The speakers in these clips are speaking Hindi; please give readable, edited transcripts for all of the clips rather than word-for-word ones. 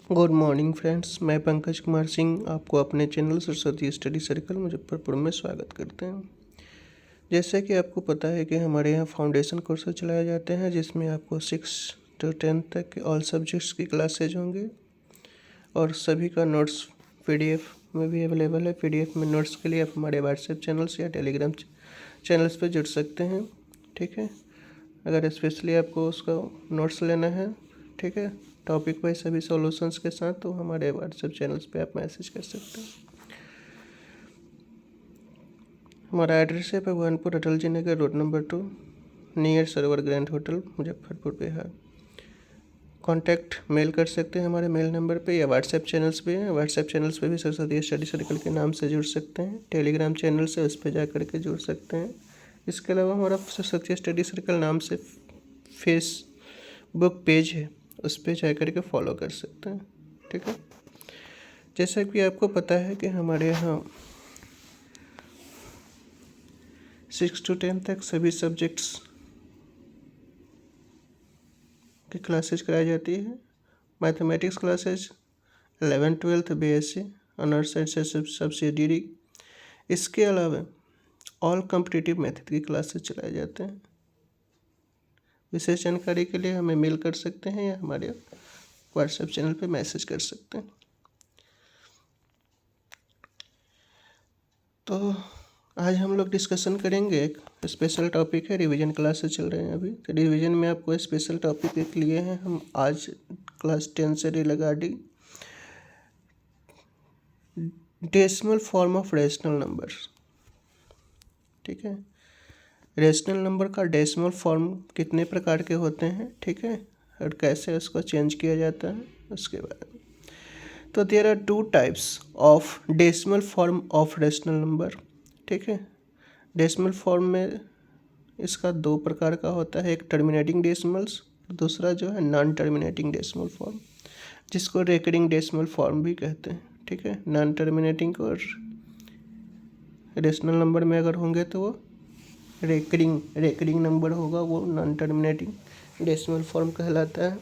गुड मॉर्निंग फ्रेंड्स, मैं पंकज कुमार सिंह आपको अपने channel Saraswati study circle Muzaffarpur में स्वागत करते हैं। जैसे कि आपको पता है कि हमारे यहाँ फाउंडेशन कोर्सेज चलाए जाते हैं जिसमें आपको 6 to 10 तक के ऑल सब्जेक्ट्स की क्लासेज होंगे और सभी का नोट्स पीडीएफ में भी अवेलेबल है। पीडीएफ में नोट्स के लिए आप हमारे व्हाट्सएप चैनल्स या टेलीग्राम चैनल्स पर जुड़ सकते हैं। ठीक है, अगर स्पेशली आपको उसका नोट्स लेना है, ठीक है, टॉपिक वाइज सभी सॉल्यूशंस के साथ, तो हमारे व्हाट्सएप चैनल्स पे आप मैसेज कर सकते हैं। हमारा एड्रेस है Bhagwanpur Atal ji Nagar, road number 2, near Sarovar grand hotel, Muzaffarpur, Bihar. Contact mail कर सकते हैं हमारे मेल नंबर पे या व्हाट्सएप चैनल्स पे। व्हाट्सएप चैनल्स पे भी सरस्वती स्टडी सर्कल के नाम से जुड़ सकते हैं। टेलीग्राम चैनल से उस पर जा कर के जुड़ सकते हैं। इसके अलावा हमारा सरस्वती स्टडी सर्कल नाम से फेसबुक पेज है, उस पर जा कर के फॉलो कर सकते हैं। ठीक है, जैसा कि आपको पता है कि हमारे यहाँ 6 to 10 तक सभी सब्जेक्ट्स की क्लासेज कराई जाती है। Mathematics classes 11-12 BSc honours and subsidiary. इसके अलावा ऑल कॉम्पिटिटिव मेथड की क्लासेज चलाए जाते हैं। विशेष जानकारी के लिए हमें मेल कर सकते हैं या हमारे व्हाट्सएप चैनल पे मैसेज कर सकते हैं। तो आज हम लोग डिस्कशन करेंगे, एक स्पेशल टॉपिक है, रिवीजन क्लासेस चल रहे हैं अभी, तो रिवीजन में आपको स्पेशल टॉपिक एक लिए हैं हम आज क्लास 10 से regarding decimal form of rational number. ठीक है, रेशनल नंबर का डेसिमल फॉर्म कितने प्रकार के होते हैं, ठीक है, और कैसे उसको चेंज किया जाता है उसके बारे में। तो there are 2 types of decimal form of rational number. ठीक है, डेसिमल फॉर्म में इसका 2 प्रकार का होता है, एक टर्मिनेटिंग डेसिमल्स, दूसरा जो है नॉन टर्मिनेटिंग डेसिमल फॉर्म, जिसको रेकरिंग डेसिमल फॉर्म भी कहते हैं। ठीक है, नॉन टर्मिनेटिंग और रेशनल नंबर में अगर होंगे तो वो रेकरिंग नंबर होगा, वो नॉन टर्मिनेटिंग डेसिमल फॉर्म कहलाता है।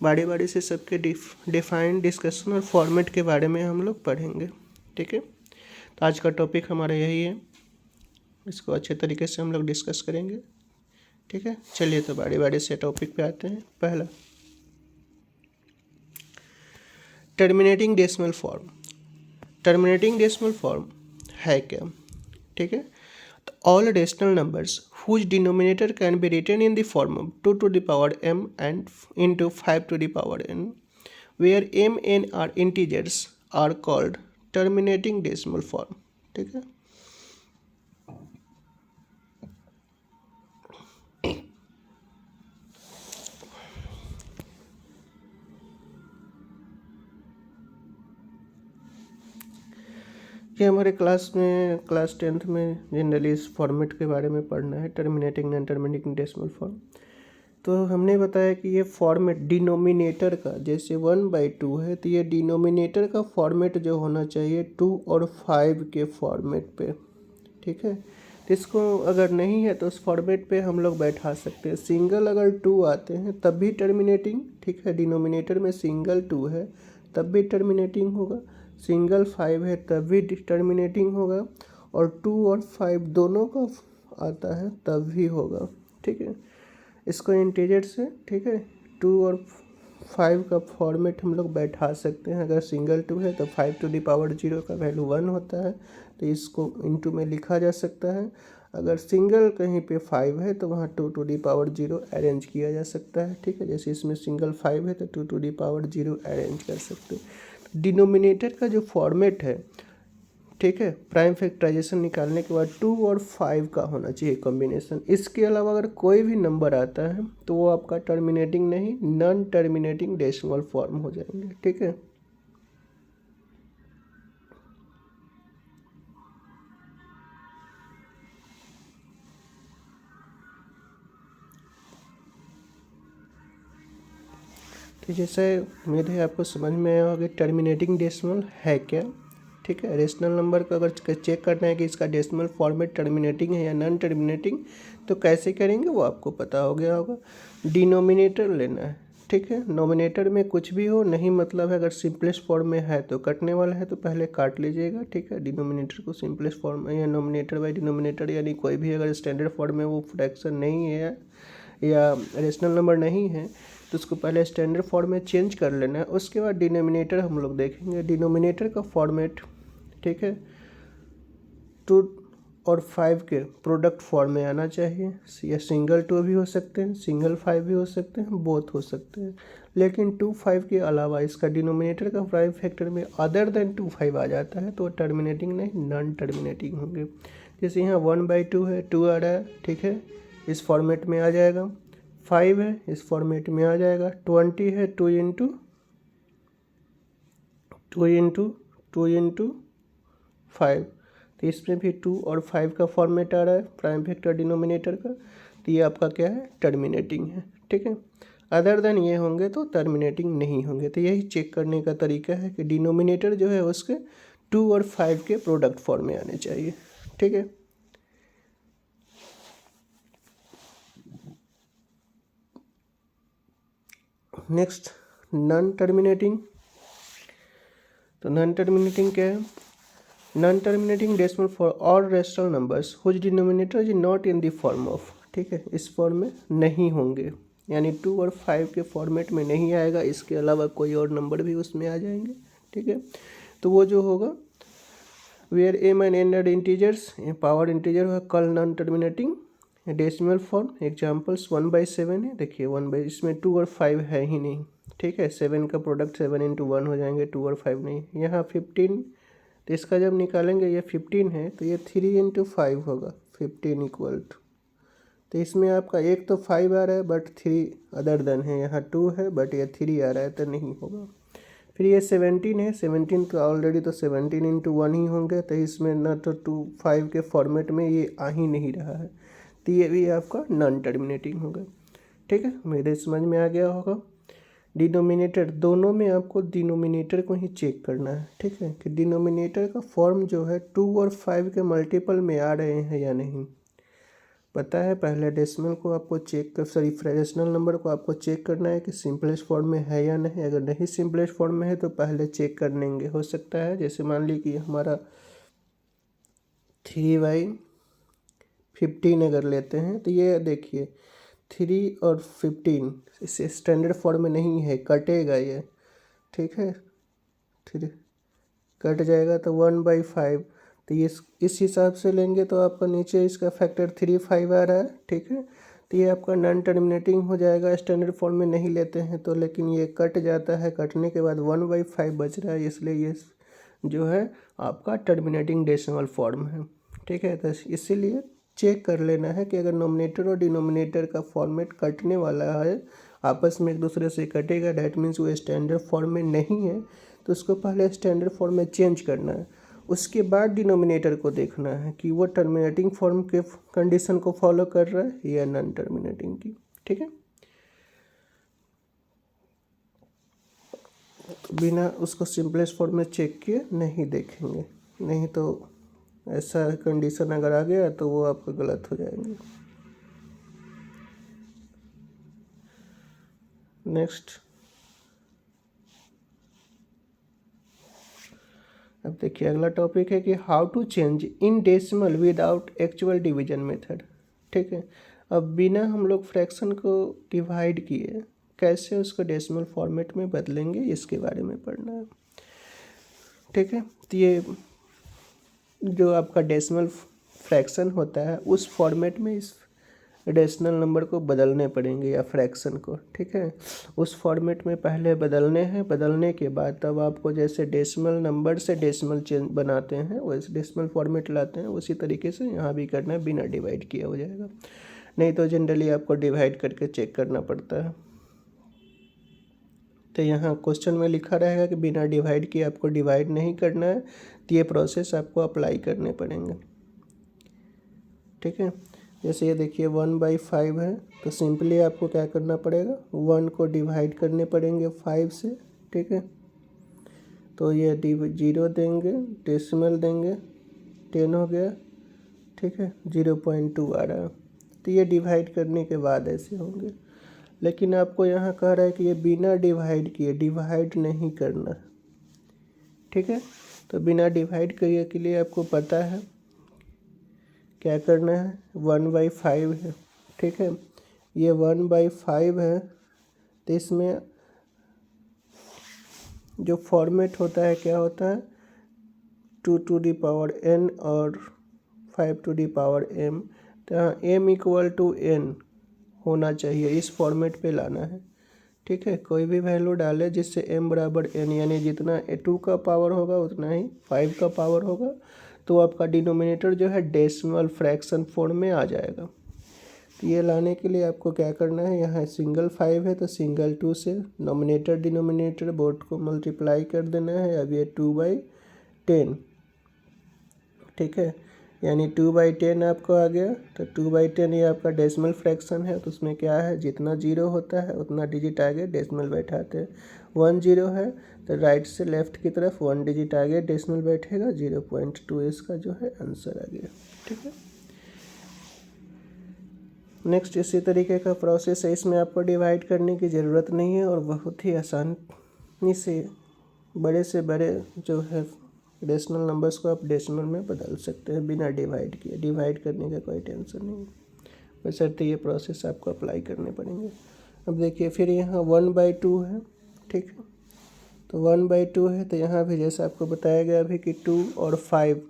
बारी बारी से सबके डिफाइन डिस्कशन और फॉर्मेट के बारे में हम लोग पढ़ेंगे। ठीक है, तो आज का टॉपिक हमारा यही है, इसको अच्छे तरीके से हम लोग डिस्कस करेंगे। ठीक है, चलिए तो बारी बारी से टॉपिक पे आते हैं। पहला, terminating decimal form. Terminating decimal form है क्या? ठीक है, तो all rational numbers whose denominator can be written in the form of 2 to the power m and into 5 to the power n, where m n are integers, are called terminating decimal form. ठीक है, ये हमारे क्लास 10th में जनरली इस फॉर्मेट के बारे में पढ़ना है, terminating non terminating decimal form. तो हमने बताया कि ये फॉर्मेट डिनोमिनेटर का, जैसे 1/2 है तो ये डिनोमिनेटर का फॉर्मेट जो होना चाहिए 2 और 5 के फॉर्मेट पे। ठीक है, तो इसको अगर नहीं है तो उस फॉर्मेट पे हम लोग बैठा सकते हैं। सिंगल अगर 2 आते हैं तब भी टर्मिनेटिंग, ठीक है, डिनोमिनेटर में सिंगल 2 है तब भी टर्मिनेटिंग होगा, सिंगल 5 है तब भी टर्मिनेटिंग होगा, और 2 और 5 दोनों का आता है तब भी होगा। ठीक है, इसको इंटीजर से, ठीक है, 2 और 5 का फॉर्मेट हम लोग बैठा सकते हैं। अगर सिंगल 2 है तो 5 to the power 0 का वैल्यू 1 होता है, तो इसको इंटू में लिखा जा सकता है। अगर सिंगल कहीं पे 5 है तो वहाँ 2 to the power 0 अरेंज किया जा सकता है। ठीक है, जैसे इसमें सिंगल 5 है तो 2 to the power 0 अरेंज कर सकते हैं। डिनोमिनेटर का जो फॉर्मेट है, ठीक है, प्राइम फैक्टराइजेशन निकालने के बाद 2 और 5 का होना चाहिए कॉम्बिनेशन। इसके अलावा अगर कोई भी नंबर आता है तो वो आपका टर्मिनेटिंग नहीं, नॉन टर्मिनेटिंग डेसिमल फॉर्म हो जाएंगे। ठीक है, तो जैसे उम्मीद है आपको समझ में आया होगा टर्मिनेटिंग डेसिमल है क्या। ठीक है, रेशनल नंबर को अगर चेक करना है कि इसका डेसिमल फॉर्मेट टर्मिनेटिंग है या नॉन टर्मिनेटिंग, तो कैसे करेंगे वो आपको पता हो गया होगा। डिनोमिनेटर लेना है, ठीक है। नोमिनेटर में कुछ भी हो नहीं मतलब है, अगर सिंपलेस्ट फॉर्म में है तो कटने वाला है तो पहले काट लीजिएगा, ठीक है। डिनोमिनेटर को सिंपलेस्ट फॉर्म में या नोमिनेटर बाई डिनोमिनेटर यानी कोई भी अगर स्टैंडर्ड फॉर्म में वो फ्रैक्शन नहीं है या रेशनल नंबर नहीं है तो उसको पहले स्टैंडर्ड फॉर्म में चेंज कर लेना है। उसके बाद डिनोमिनेटर हम लोग देखेंगे। डिनोमिनेटर का फॉर्मेट, ठीक है, 2 और 5 के प्रोडक्ट फॉर्म में आना चाहिए। या सिंगल 2 भी हो सकते हैं, सिंगल 5 भी हो सकते हैं, बोथ हो सकते हैं। लेकिन 2 5 के अलावा इसका डिनोमिनेटर का प्राइम फैक्टर में अदर देन 2 5 आ जाता है तो टर्मिनेटिंग नहीं, नॉन टर्मिनेटिंग होंगे। जैसे यहाँ 1/2 है, 2 आ रहा है, ठीक है, इस फॉर्मेट में आ जाएगा। 5 है, इस फॉर्मेट में आ जाएगा। 20 है, 2 इंटू 5, तो इसमें भी 2 और 5 का फॉर्मेट आ रहा है प्राइम फैक्टर डिनोमिनेटर का, तो ये आपका क्या है, टर्मिनेटिंग है, ठीक है। अदर देन ये होंगे तो टर्मिनेटिंग नहीं होंगे। तो यही चेक करने का तरीका है कि डिनोमिनेटर जो है उसके 2 और 5 के प्रोडक्ट फॉर्म में आने चाहिए, ठीक है। Next non terminating. तो नॉन टर्मिनेटिंग क्या है? Non terminating decimal for all rational numbers whose denominator is not in the form of, ठीक है, इस फॉर्म में नहीं होंगे, यानी 2 और 5 के फॉर्मेट में नहीं आएगा। इसके अलावा कोई और नंबर भी उसमें आ जाएंगे, ठीक है। तो वो जो होगा where m and n are integers, power integer होगा, कल non terminating decimal form. Examples 1/7 है, देखिए 1 इसमें 2 और 5 है ही नहीं, ठीक है। 7 का प्रोडक्ट 7 × 1 हो जाएंगे, 2 और 5 नहीं। यहाँ 15, तो इसका जब निकालेंगे ये 15 है तो ये 3 × 5 होगा, 15 इक्वल टू, तो इसमें आपका एक तो 5 आ रहा है बट 3 अदर देन है, यहाँ 2 है बट ये 3 आ रहा है तो नहीं होगा। फिर ये 17 है, 17 तो ऑलरेडी तो 17 × 1 ही होंगे, तो इसमें ना तो 2 5 के फॉर्मेट में ये आ ही नहीं रहा है, तो ये भी आपका नॉन टर्मिनेटिंग होगा, ठीक है। मेरे समझ में आ गया होगा। डिनोमिनेटर, दोनों में आपको डिनोमिनेटर को ही चेक करना है, ठीक है, कि डिनोमिनेटर का फॉर्म जो है 2 और 5 के मल्टीपल में आ रहे हैं या नहीं। पता है पहले डेसिमल को आपको चेक कर, सॉरी फ्रैक्शनल नंबर को आपको चेक करना है कि सिंपलेस्ट फॉर्म में है या नहीं। अगर नहीं सिंपलेस्ट फॉर्म में है तो पहले चेक कर लेंगे। हो सकता है जैसे मान ली कि हमारा 3/15 अगर लेते हैं तो ये देखिए 3 और 15 इसे स्टैंडर्ड फॉर्म में नहीं है, कटेगा ये, ठीक है, 3 कट जाएगा तो 1/5, तो ये इस हिसाब से लेंगे तो आपका नीचे इसका फैक्टर 3 5 आ रहा है, ठीक है। तो ये आपका नॉन टर्मिनेटिंग हो जाएगा, स्टैंडर्ड फॉर्म में नहीं लेते हैं तो, लेकिन ये कट जाता है, कटने के बाद 1/5 बच रहा है, इसलिए ये जो है आपका टर्मिनेटिंग डेसिमल फॉर्म है, ठीक है। तो इसीलिए चेक कर लेना है कि अगर नोमिनेटर और डिनोमिनेटर का फॉर्मेट कटने वाला है, आपस में एक दूसरे से कटेगा, डैट मीन्स वो स्टैंडर्ड फॉर्म में नहीं है, तो उसको पहले स्टैंडर्ड फॉर्म में चेंज करना है। उसके बाद डिनोमिनेटर को देखना है कि वो टर्मिनेटिंग फॉर्म के कंडीशन को फॉलो कर रहा है या नॉन टर्मिनेटिंग की, ठीक है। तो बिना उसको सिंपलेस्ट फॉर्म में चेक किए नहीं देखेंगे, नहीं तो ऐसा कंडीशन अगर आ गया तो वो आपका गलत हो जाएंगे। नेक्स्ट, अब देखिए अगला टॉपिक है कि how to change in decimal without actual division method, ठीक है। अब बिना हम लोग फ्रैक्शन को डिवाइड किए कैसे उसको डेसिमल फॉर्मेट में बदलेंगे, इसके बारे में पढ़ना है, ठीक है। तो ये जो आपका डेसिमल फ्रैक्शन होता है उस फॉर्मेट में इस डेसिमल नंबर को बदलने पड़ेंगे या फ्रैक्शन को, ठीक है। उस फॉर्मेट में पहले बदलने हैं, बदलने के बाद तब आपको जैसे डेसिमल नंबर से डेसिमल चेंज बनाते हैं वैसे डेसिमल फॉर्मेट लाते हैं, उसी तरीके से यहाँ भी करना है, बिना डिवाइड किया हो जाएगा। नहीं तो जनरली आपको डिवाइड करके चेक करना पड़ता है। तो यहाँ क्वेश्चन में लिखा रहेगा कि बिना डिवाइड किए आपको डिवाइड नहीं करना है, तो ये प्रोसेस आपको अप्लाई करने पड़ेंगे, ठीक है। जैसे ये देखिए 1/5 है तो सिंपली आपको क्या करना पड़ेगा, 1 को डिवाइड करने पड़ेंगे 5 से, ठीक है। तो ये 0 देंगे, डेसिमल देंगे, 10 हो गया, ठीक है, 0.2 आ रहा है। तो ये डिवाइड करने के बाद ऐसे होंगे। लेकिन आपको यहाँ कह रहा है कि ये बिना डिवाइड किए, डिवाइड नहीं करना, ठीक है। तो बिना डिवाइड किए के लिए आपको पता है क्या करना है, 1/5 है, ठीक है। ये 1/5 है, तो इसमें जो फॉर्मेट होता है क्या होता है, 2n और 5m। तो यहाँ m = n होना चाहिए, इस फॉर्मेट पे लाना है, ठीक है। कोई भी वैल्यू डाले जिससे m = n, यानी जितना 2 का पावर होगा उतना ही 5 का पावर होगा, तो आपका डिनोमिनेटर जो है डेसिमल फ्रैक्शन फॉर्म में आ जाएगा। तो ये लाने के लिए आपको क्या करना है, यहाँ सिंगल 5 है तो सिंगल 2 से नोमिनेटर डिनोमिनेटर बोथ को मल्टीप्लाई कर देना है। अब ये 2/10, ठीक है, यानी 2/10 आपको आ गया। तो 2/10 ये आपका डेसिमल फ्रैक्शन है, तो उसमें क्या है, जितना जीरो होता है उतना डिजिट आगे डेसिमल बैठाते हैं। 1 0 है तो राइट से लेफ्ट की तरफ 1 डिजिट आगे डेसिमल बैठेगा, 0.2 इसका जो है आंसर आ गया, ठीक है। नेक्स्ट इसी तरीके का प्रोसेस है, इसमें आपको डिवाइड करने की ज़रूरत नहीं है और बहुत ही आसानी से बड़े से बड़े जो है रेशनल नंबर्स को आप डेसिमल में बदल सकते हैं बिना डिवाइड किए। डिवाइड करने का कोई टेंशन नहीं है, बशर्ते ये प्रोसेस आपको अप्लाई करने पड़ेंगे। अब देखिए फिर यहाँ 1/2 है, ठीक है। तो 1/2 है तो यहाँ भी जैसे आपको बताया गया अभी कि 2 और 5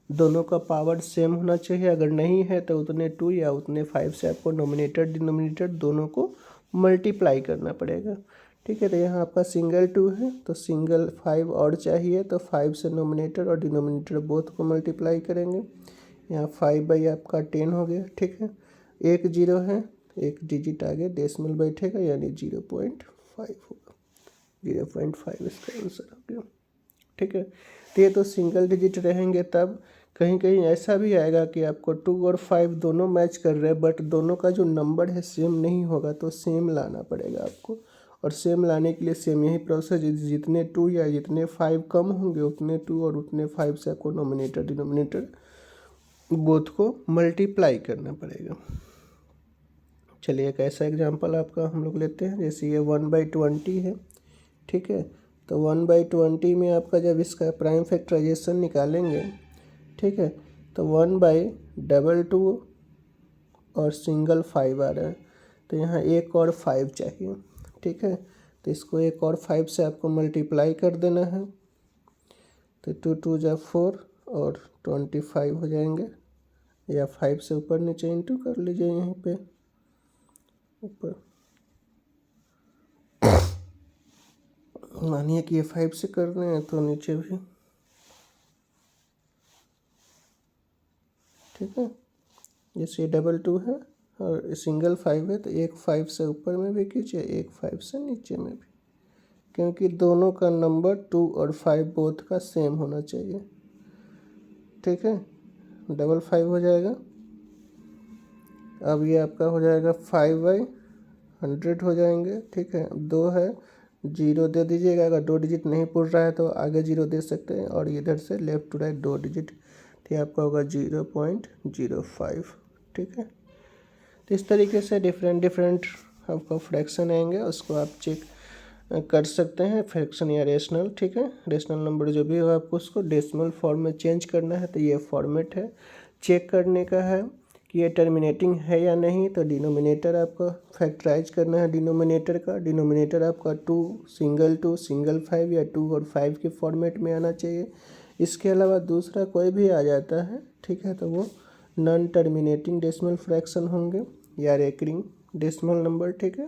दोनों का पावर सेम होना चाहिए। अगर नहीं है तो उतने 2 या उतने 5 से आपको नोमिनेटर डिनोमिनेटर दोनों को मल्टीप्लाई करना पड़ेगा, ठीक है। तो यहाँ आपका सिंगल 2 है तो सिंगल 5 और चाहिए, तो 5 से नोमिनेटर और डिनोमिनेटर बोथ को मल्टीप्लाई करेंगे। यहाँ 5 आपका 10 हो गया, ठीक है। 1 0 है, एक डिजिट आगे डेसिमल बैठेगा यानी 0.5 होगा, 0.5 इसका आंसर हो गया, ठीक है। तो ये तो सिंगल डिजिट रहेंगे, तब कहीं कहीं ऐसा भी आएगा कि आपको 2 और 5 दोनों मैच कर रहे हैं बट दोनों का जो नंबर है सेम नहीं होगा, तो सेम लाना पड़ेगा आपको। और सेम लाने के लिए सेम यही प्रोसेस, जितने 2 या जितने 5 कम होंगे उतने 2 और उतने 5 से आपको नोमिनेटर डिनोमिनेटर बोथ को मल्टीप्लाई करना पड़ेगा। चलिए एक ऐसा एग्जांपल आपका हम लोग लेते हैं, जैसे ये 1/20 है, ठीक है। तो 1/20 में आपका जब इसका प्राइम फैक्टराइजेशन निकालेंगे, ठीक है, तो 1/22 और सिंगल 5 आ रहा है, तो यहाँ एक और 5 चाहिए, ठीक है। तो इसको एक और 5 से आपको मल्टीप्लाई कर देना है, तो 2 2 जा 4 और 25 हो जाएंगे, या 5 से ऊपर नीचे इंटू कर लीजिए यहीं पे ऊपर। मानिए कि ये 5 से कर रहे हैं तो नीचे भी, ठीक है। जैसे 22 है और सिंगल 5 है तो एक 5 से ऊपर में भी कीजिए, एक 5 से नीचे में भी, क्योंकि दोनों का नंबर 2 और 5 बोथ का सेम होना चाहिए, ठीक है। 55 हो जाएगा। अब ये आपका हो जाएगा 5/100 हो जाएंगे, ठीक है। अब 2 है, 0 दे दीजिएगा, अगर 2 डिजिट नहीं पुर रहा है तो आगे 0 दे सकते हैं, और इधर से लेफ्ट टू राइट 2 डिजिट, तो आपका होगा 0.05, ठीक है। तो इस तरीके से डिफरेंट आपका फ्रैक्शन आएंगे, उसको आप चेक कर सकते हैं, फ्रैक्शन या रेशनल, ठीक है। रेशनल नंबर जो भी हो आपको उसको डेसिमल फॉर्म में चेंज करना है, तो ये फॉर्मेट है। चेक करने का है कि ये टर्मिनेटिंग है या नहीं, तो डिनोमिनेटर आपका फैक्टराइज करना है डिनोमिनेटर का। डिनोमिनेटर आपका 2 सिंगल 5 या 2 और 5 के फॉर्मेट में आना चाहिए। इसके अलावा दूसरा कोई भी आ जाता है, ठीक है, तो वो नॉन टर्मिनेटिंग डेसिमल फ्रैक्शन होंगे या रेकरिंग डेसिमल नंबर, ठीक है।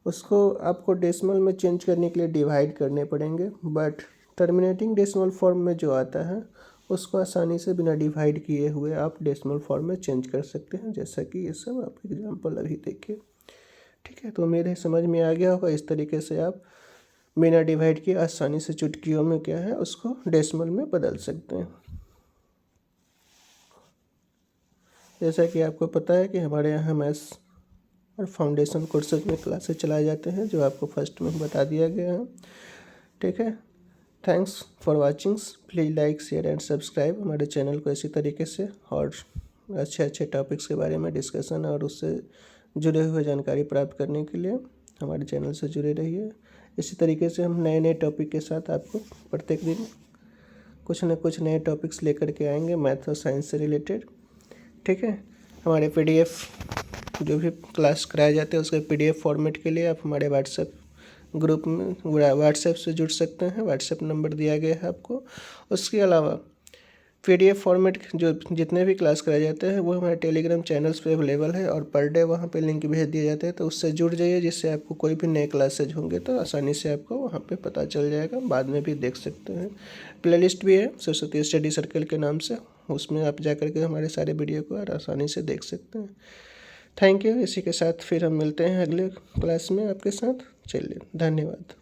उसको आपको डेसिमल में चेंज करने के लिए डिवाइड करने पड़ेंगे, बट टर्मिनेटिंग डेसिमल फॉर्म में जो आता है उसको आसानी से बिना डिवाइड किए हुए आप डेसिमल फॉर्म में चेंज कर सकते हैं, जैसा कि ये सब आप एग्जांपल अभी देखिए, ठीक है। तो उम्मीद है समझ में आ गया होगा। इस तरीके से आप बिना डिवाइड किए आसानी से चुटकियों में क्या है उसको डेसिमल में बदल सकते हैं। जैसा कि आपको पता है कि हमारे यहाँ मैथ्स और फाउंडेशन कोर्सेज में क्लासेस चलाए जाते हैं, जो आपको फर्स्ट में बता दिया गया है, ठीक है। Thanks for watching, please like share and subscribe हमारे चैनल को इसी तरीके से, और अच्छे अच्छे टॉपिक्स के बारे में डिस्कशन और उससे जुड़े हुए जानकारी प्राप्त करने के लिए हमारे चैनल से जुड़े रहिए। इसी तरीके से हम नए नए टॉपिक के साथ आपको प्रत्येक दिन कुछ न कुछ नए टॉपिक्स लेकर के आएंगे मैथ और साइंस से रिलेटेड। ठीक है, हमारे PDF जो भी क्लास कराए जाते हैं उसके PDF फॉर्मेट के लिए आप हमारे व्हाट्सएप ग्रुप में व्हाट्सएप से जुड़ सकते हैं। व्हाट्सएप नंबर दिया गया है आपको। उसके अलावा PDF फॉर्मेट जो जितने भी क्लास कराए जाते हैं वो हमारे टेलीग्राम चैनल्स पे अवेलेबल है और पर डे वहाँ पे लिंक भेज दिए जाते हैं, तो उससे जुड़ जाइए, जिससे आपको कोई भी नए क्लासेज होंगे तो आसानी से आपको वहाँ पे पता चल जाएगा। बाद में भी देख सकते हैं। प्लेलिस्ट भी है सरस्वती स्टडी सर्कल के नाम से, उसमें आप जा कर के हमारे सारे वीडियो को आसानी से देख सकते हैं। Thank you. इसी के साथ फिर हम मिलते हैं अगले क्लास में आपके साथ। चलिए, धन्यवाद।